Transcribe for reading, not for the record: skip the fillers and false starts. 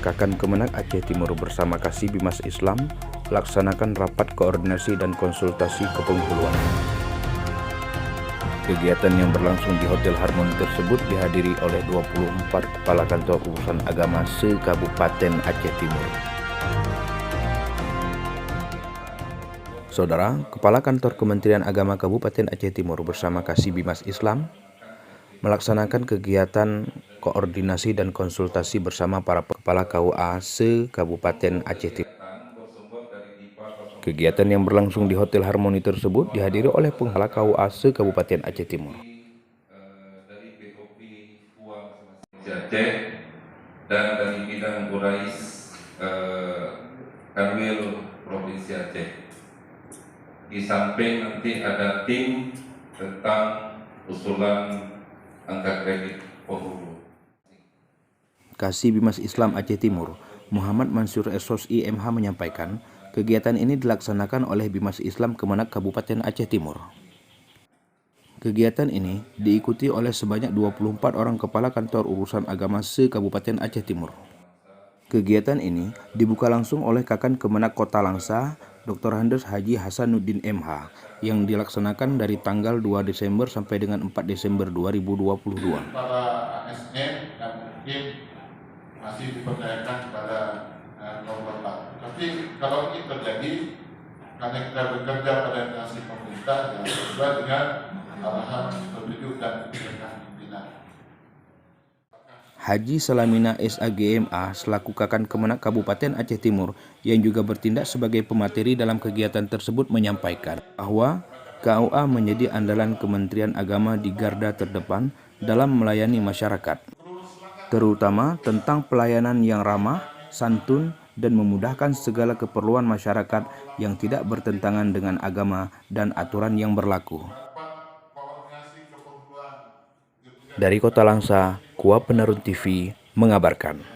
Kakan Kemenak Aceh Timur bersama Kasih Bimas Islam melaksanakan rapat koordinasi dan konsultasi kepenghuluan. Kegiatan yang berlangsung di Hotel Harmoni tersebut dihadiri oleh 24 kepala kantor urusan agama se-Kabupaten Aceh Timur. Saudara, Kepala Kantor Kementerian Agama Kabupaten Aceh Timur bersama Kasih Bimas Islam melaksanakan kegiatan koordinasi dan konsultasi bersama para kepala KUA se-Kabupaten Aceh Timur. Kegiatan yang berlangsung di Hotel Harmoni tersebut dihadiri oleh kepala KUA se-Kabupaten Aceh Timur. Dari BOP Aceh dan dari bidang Burais Kanwil Provinsi Aceh. Di samping nanti ada tim tentang usulan angka kredit penghulu. Kasih Bimas Islam Aceh Timur, Muhammad Mansur SOSI MH menyampaikan, kegiatan ini dilaksanakan oleh Bimas Islam Kemenak Kabupaten Aceh Timur. Kegiatan ini diikuti oleh sebanyak 24 orang kepala kantor urusan agama se-Kabupaten Aceh Timur. Kegiatan ini dibuka langsung oleh Kakan Kemenak Kota Langsa, Dr. Handes Haji Hasanuddin MH, yang dilaksanakan dari tanggal 2 Desember sampai dengan 4 Desember 2022. Para ASN dan mungkin masih dipercayakan kepada kaum bapak. Tapi kalau ini terjadi, karena kita bekerja pada instansi pemerintah yang sesuai dengan arahan petunjuk dan kebijakan pimpinan. Haji Salamina SAGMA selaku Kakan Kemenak Kabupaten Aceh Timur yang juga bertindak sebagai pemateri dalam kegiatan tersebut menyampaikan bahwa KUA menjadi andalan Kementerian Agama di garda terdepan dalam melayani masyarakat, terutama tentang pelayanan yang ramah, santun, dan memudahkan segala keperluan masyarakat yang tidak bertentangan dengan agama dan aturan yang berlaku. Dari Kota Langsa, Kuah Penerun TV mengabarkan.